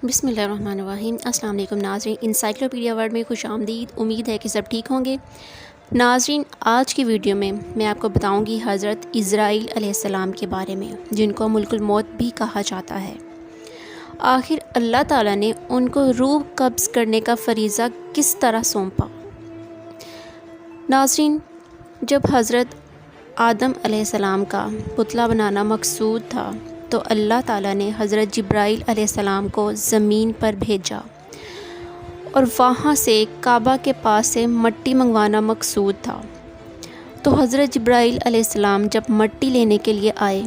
بسم اللہ الرحمن الرحیم۔ السلام علیکم ناظرین، انسائکلوپیڈیا ورلڈ میں خوش آمدید۔ امید ہے کہ سب ٹھیک ہوں گے۔ ناظرین، آج کی ویڈیو میں میں آپ کو بتاؤں گی حضرت عزرائیل علیہ السلام کے بارے میں، جن کو ملک الموت بھی کہا جاتا ہے۔ آخر اللہ تعالیٰ نے ان کو روح قبض کرنے کا فریضہ کس طرح سونپا؟ ناظرین، جب حضرت آدم علیہ السلام کا پتلا بنانا مقصود تھا تو اللہ تعالیٰ نے حضرت جبرائیل علیہ السلام کو زمین پر بھیجا اور وہاں سے کعبہ کے پاس سے مٹی منگوانا مقصود تھا۔ تو حضرت جبرائیل علیہ السلام جب مٹی لینے کے لیے آئے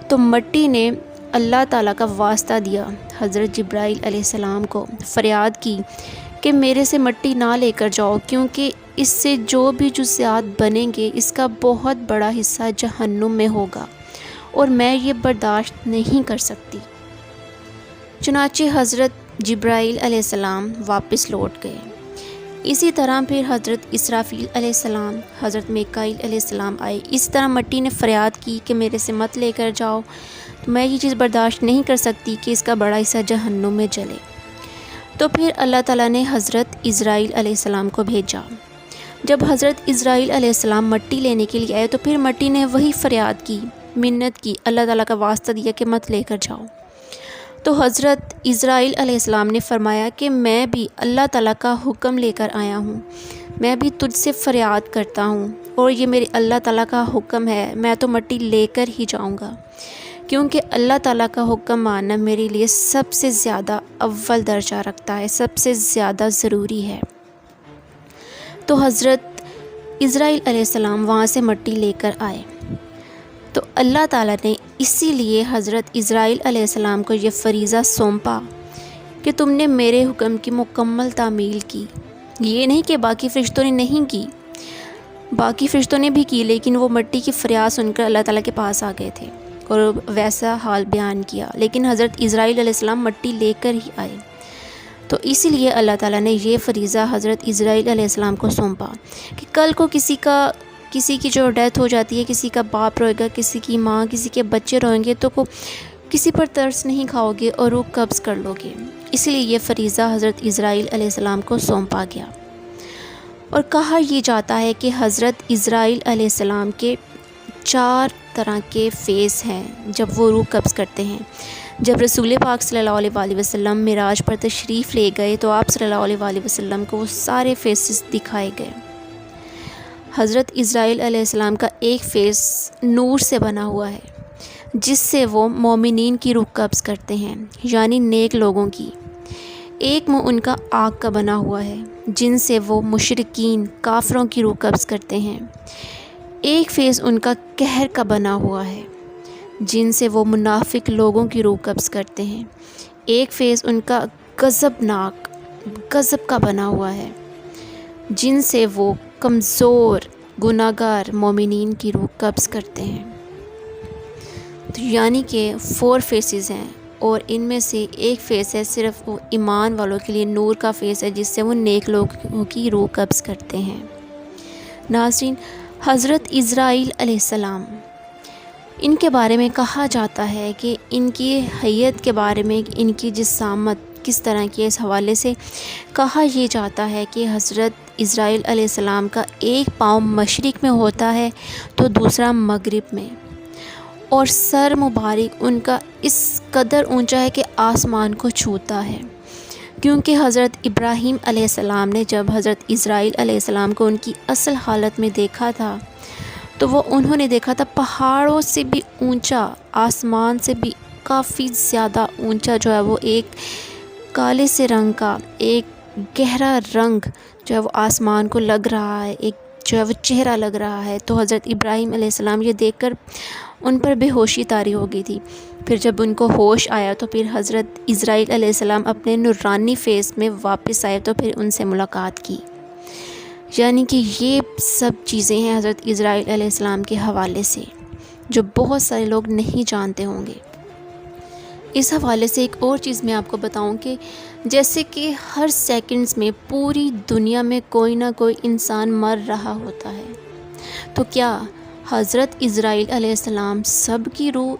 تو مٹی نے اللہ تعالیٰ کا واسطہ دیا، حضرت جبرائیل علیہ السلام کو فریاد کی کہ میرے سے مٹی نہ لے کر جاؤ، کیونکہ اس سے جو بھی جزیات بنیں گے اس کا بہت بڑا حصہ جہنم میں ہوگا اور میں یہ برداشت نہیں کر سکتی۔ چنانچہ حضرت جبرائیل علیہ السلام واپس لوٹ گئے۔ اسی طرح پھر حضرت اسرافیل علیہ السلام، حضرت میکائیل علیہ السلام آئے۔ اس طرح مٹی نے فریاد کی کہ میرے سے مت لے کر جاؤ، تو میں یہ چیز برداشت نہیں کر سکتی کہ اس کا بڑا حصہ جہنم میں جلے۔ تو پھر اللہ تعالیٰ نے حضرت عزرائیل علیہ السلام کو بھیجا۔ جب حضرت عزرائیل علیہ السلام مٹی لینے کے لیے آئے تو پھر مٹی نے وہی فریاد کی، منت کی، اللہ تعالیٰ کا واسطہ دیا کہ مت لے کر جاؤ۔ تو حضرت عزرائیل علیہ السلام نے فرمایا کہ میں بھی اللہ تعالیٰ کا حکم لے کر آیا ہوں، میں بھی تجھ سے فریاد کرتا ہوں اور یہ میرے اللہ تعالیٰ کا حکم ہے، میں تو مٹی لے کر ہی جاؤں گا، کیونکہ اللہ تعالیٰ کا حکم ماننا میرے لیے سب سے زیادہ اول درجہ رکھتا ہے، سب سے زیادہ ضروری ہے۔ تو حضرت عزرائیل علیہ السلام وہاں سے مٹی لے کر آئے۔ تو اللہ تعالیٰ نے اسی لیے حضرت عزرائیل علیہ السلام کو یہ فریضہ سونپا کہ تم نے میرے حکم کی مکمل تعمیل کی۔ یہ نہیں کہ باقی فرشتوں نے نہیں کی، باقی فرشتوں نے بھی کی، لیکن وہ مٹی کی فریاد سن کر اللہ تعالیٰ کے پاس آ گئے تھے اور ویسا حال بیان کیا، لیکن حضرت عزرائیل علیہ السلام مٹی لے کر ہی آئے۔ تو اسی لیے اللہ تعالیٰ نے یہ فریضہ حضرت عزرائیل علیہ السلام کو سونپا کہ کل کو کسی کی جو ڈیتھ ہو جاتی ہے، کسی کا باپ روئے گا، کسی کی ماں، کسی کے بچے روئیں گے، تو کسی پر ترس نہیں کھاؤ گے اور روح قبض کر لو گے۔ اسی لیے یہ فریضہ حضرت عزرائیل علیہ السلام کو سونپا گیا۔ اور کہا یہ جاتا ہے کہ حضرت عزرائیل علیہ السلام کے 4 طرح کے فیس ہیں جب وہ روح قبض کرتے ہیں۔ جب رسول پاک صلی اللہ علیہ وآلہ وسلم معراج پر تشریف لے گئے تو آپ صلی اللہ علیہ وآلہ وسلم کو وہ سارے فیسز دکھائے گئے۔ حضرت عزرائیل علیہ السلام کا ایک فیس نور سے بنا ہوا ہے، جس سے وہ مومنین کی روح قبض کرتے ہیں، یعنی نیک لوگوں کی۔ ایک منہ ان کا آگ کا بنا ہوا ہے، جن سے وہ مشرکین، کافروں کی روح قبض کرتے ہیں۔ ایک فیس ان کا قہر کا بنا ہوا ہے، جن سے وہ منافق لوگوں کی روح قبض کرتے ہیں۔ ایک فیس ان کا غضب کا بنا ہوا ہے، جن سے وہ کمزور گناہگار مومنین کی روح قبض کرتے ہیں۔ تو یعنی کہ 4 فیسز ہیں، اور ان میں سے ایک فیس ہے صرف وہ ایمان والوں کے لیے، نور کا فیس ہے، جس سے وہ نیک لوگوں کی روح قبض کرتے ہیں۔ ناظرین، حضرت عزرائیل علیہ السلام، ان کے بارے میں کہا جاتا ہے کہ ان کی حیت کے بارے میں، ان کی جسامت کس طرح کی، اس حوالے سے کہا یہ جاتا ہے کہ حضرت عزرائیل علیہ السلام کا ایک پاؤں مشرق میں ہوتا ہے تو دوسرا مغرب میں، اور سر مبارک ان کا اس قدر اونچا ہے کہ آسمان کو چھوتا ہے، کیونکہ حضرت ابراہیم علیہ السلام نے جب حضرت عزرائیل علیہ السلام کو ان کی اصل حالت میں دیکھا تھا تو وہ انہوں نے دیکھا تھا پہاڑوں سے بھی اونچا، آسمان سے بھی کافی زیادہ اونچا جو ہے وہ ایک کالے سے رنگ کا ایک گہرا رنگ جو ہے وہ آسمان کو لگ رہا ہے، ایک جو ہے وہ چہرہ لگ رہا ہے۔ تو حضرت ابراہیم علیہ السلام یہ دیکھ کر ان پر بے ہوشی طاری ہو گئی تھی۔ پھر جب ان کو ہوش آیا تو پھر حضرت عزرائیل علیہ السلام اپنے نورانی فیس میں واپس آئے تو پھر ان سے ملاقات کی۔ یعنی کہ یہ سب چیزیں ہیں حضرت عزرائیل علیہ السلام کے حوالے سے، جو بہت سارے لوگ نہیں جانتے ہوں گے۔ اس حوالے سے ایک اور چیز میں آپ کو بتاؤں کہ جیسے کہ ہر سیکنڈز میں پوری دنیا میں کوئی نہ کوئی انسان مر رہا ہوتا ہے، تو کیا حضرت عزرائیل علیہ السلام سب کی روح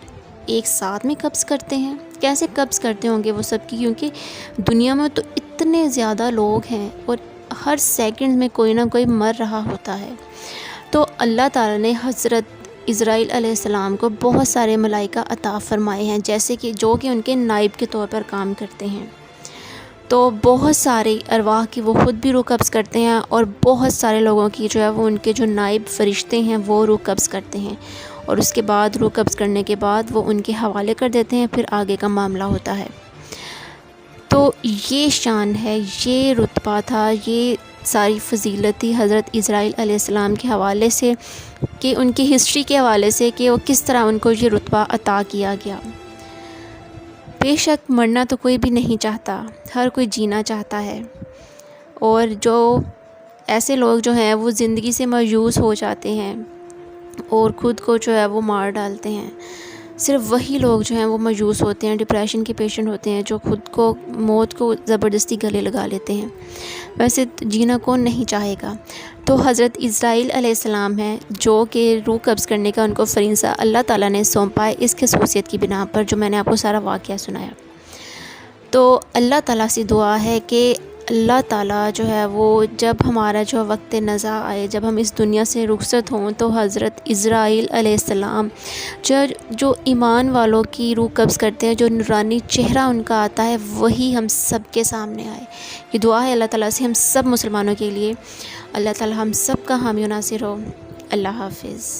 ایک ساتھ میں قبض کرتے ہیں؟ کیسے قبض کرتے ہوں گے وہ سب کی، کیونکہ دنیا میں تو اتنے زیادہ لوگ ہیں اور ہر سیکنڈ میں کوئی نہ کوئی مر رہا ہوتا ہے۔ تو اللہ تعالیٰ نے حضرت اسرائیل علیہ السلام کو بہت سارے ملائکہ عطا فرمائے ہیں، جیسے کہ جو کہ ان کے نائب کے طور پر کام کرتے ہیں۔ تو بہت سارے ارواح کی وہ خود بھی روح قبض کرتے ہیں، اور بہت سارے لوگوں کی جو ہے وہ ان کے جو نائب فرشتے ہیں وہ روح قبض کرتے ہیں، اور اس کے بعد روح قبض کرنے کے بعد وہ ان کے حوالے کر دیتے ہیں، پھر آگے کا معاملہ ہوتا ہے۔ تو یہ شان ہے، یہ رتبہ تھا، یہ ساری فضیلت تھی حضرت اسرائیل علیہ السلام کے حوالے سے، کہ ان کی ہسٹری کے حوالے سے کہ وہ کس طرح ان کو یہ رتبہ عطا کیا گیا۔ بے شک مرنا تو کوئی بھی نہیں چاہتا، ہر کوئی جینا چاہتا ہے، اور جو ایسے لوگ جو ہیں وہ زندگی سے مایوس ہو جاتے ہیں اور خود کو جو ہے وہ مار ڈالتے ہیں، صرف وہی لوگ جو ہیں وہ مایوس ہوتے ہیں، ڈپریشن کے پیشنٹ ہوتے ہیں، جو خود کو موت کو زبردستی گلے لگا لیتے ہیں۔ ویسے جینا کون نہیں چاہے گا؟ تو حضرت اسرائیل علیہ السلام ہیں جو کہ روح قبض کرنے کا ان کو فریضہ اللہ تعالیٰ نے سونپا ہے، اس خصوصیت کی بنا پر جو میں نے آپ کو سارا واقعہ سنایا۔ تو اللہ تعالیٰ سے دعا ہے کہ اللہ تعالیٰ جو ہے وہ جب ہمارا جو وقت نزا آئے، جب ہم اس دنیا سے رخصت ہوں، تو حضرت اسرائیل علیہ السلام جو ایمان والوں کی روح قبض کرتے ہیں، جو نورانی چہرہ ان کا آتا ہے، وہی ہم سب کے سامنے آئے۔ یہ دعا ہے اللہ تعالیٰ سے ہم سب مسلمانوں کے لیے۔ اللہ تعالیٰ ہم سب کا حامی و ناصر ہو۔ اللہ حافظ۔